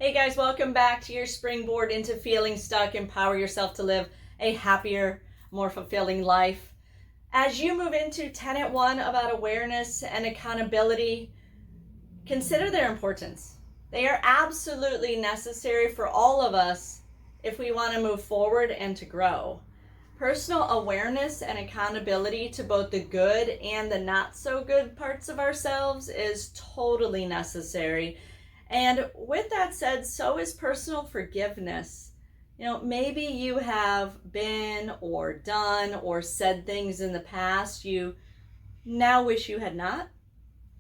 Hey guys, welcome back to your springboard into feeling stuck. Empower yourself to live a happier, more fulfilling life. As you move into Tenet 1 about awareness and accountability, consider their importance. They are absolutely necessary for all of us if we want to move forward and to grow. Personal awareness and accountability to both the good and the not so good parts of ourselves is totally necessary. And with that said, so is personal forgiveness. Maybe you have been or done or said things in the past you now wish you had not.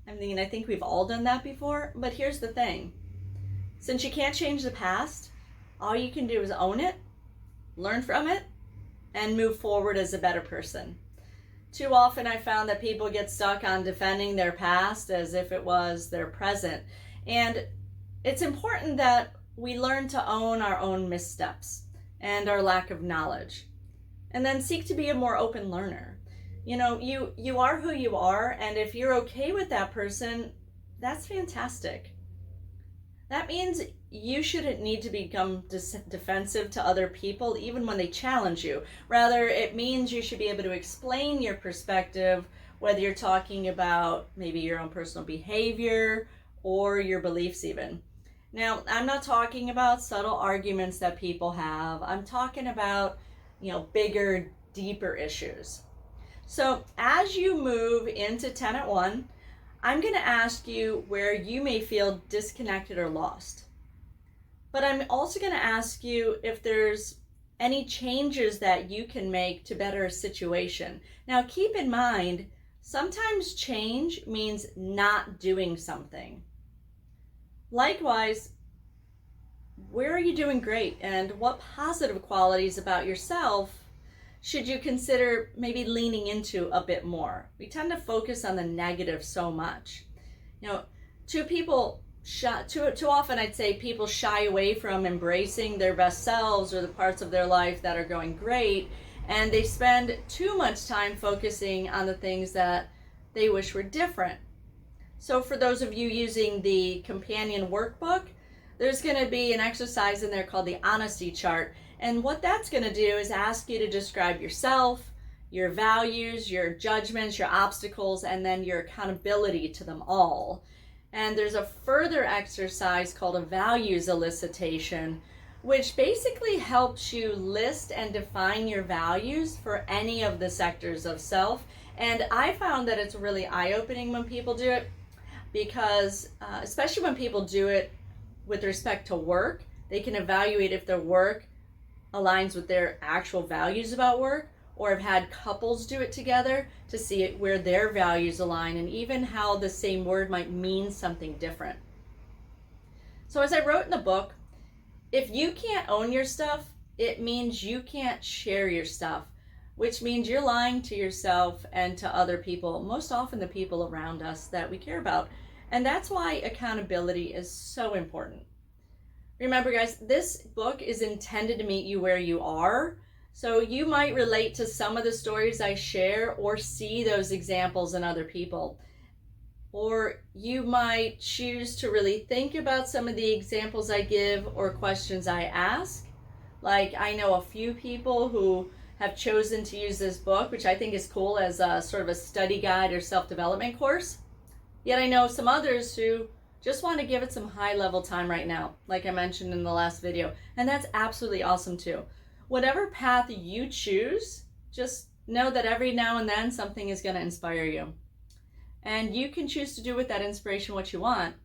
I think we've all done that before, but here's the thing. Since you can't change the past, all you can do is own it, learn from it, and move forward as a better person. Too often I found that people get stuck on defending their past as if it was their present. And it's important that we learn to own our own missteps and our lack of knowledge, and then seek to be a more open learner. You are who you are, and if you're okay with that person, that's fantastic. That means you shouldn't need to become defensive to other people even when they challenge you. Rather, it means you should be able to explain your perspective, whether you're talking about maybe your own personal behavior or your beliefs even. Now, I'm not talking about subtle arguments that people have. I'm talking about, bigger, deeper issues. So as you move into Tenet 1, I'm going to ask you where you may feel disconnected or lost. But I'm also going to ask you if there's any changes that you can make to better a situation. Now, keep in mind, sometimes change means not doing something. Likewise, where are you doing great, and what positive qualities about yourself should you consider maybe leaning into a bit more? We tend to focus on the negative so much. Too often I'd say people shy away from embracing their best selves or the parts of their life that are going great, and they spend too much time focusing on the things that they wish were different. So for those of you using the companion workbook, there's going to be an exercise in there called the honesty chart. And what that's going to do is ask you to describe yourself, your values, your judgments, your obstacles, and then your accountability to them all. And there's a further exercise called a values elicitation, which basically helps you list and define your values for any of the sectors of self. And I found that it's really eye-opening when people do it, because especially when people do it with respect to work, they can evaluate if their work aligns with their actual values about work, or have had couples do it together to see where their values align, and even how the same word might mean something different. So as I wrote in the book, if you can't own your stuff, it means you can't share your stuff, which means you're lying to yourself and to other people, most often the people around us that we care about. And that's why accountability is so important. Remember, guys, this book is intended to meet you where you are. So you might relate to some of the stories I share or see those examples in other people. Or you might choose to really think about some of the examples I give or questions I ask. Like, I know a few people who have chosen to use this book, which I think is cool, as a sort of a study guide or self-development course. Yet I know some others who just want to give it some high-level time right now, like I mentioned in the last video. And that's absolutely awesome too. Whatever path you choose, just know that every now and then something is going to inspire you. And you can choose to do with that inspiration what you want,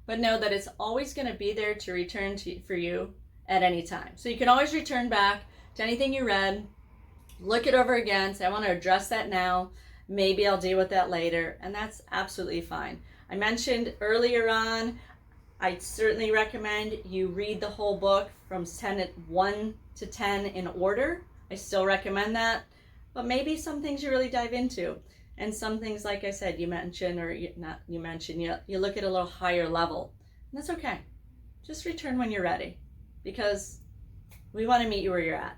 but know that it's always going to be there to return to for you at any time. So you can always return back to anything you read, look it over again, say, I want to address that now. Maybe I'll deal with that later, and that's absolutely fine. I mentioned earlier on, I certainly recommend you read the whole book from Tenet 1 to 10 in order. I still recommend that, but maybe some things you really dive into, and some things, like I said, you look at a little higher level, and that's okay. Just return when you're ready, because we want to meet you where you're at.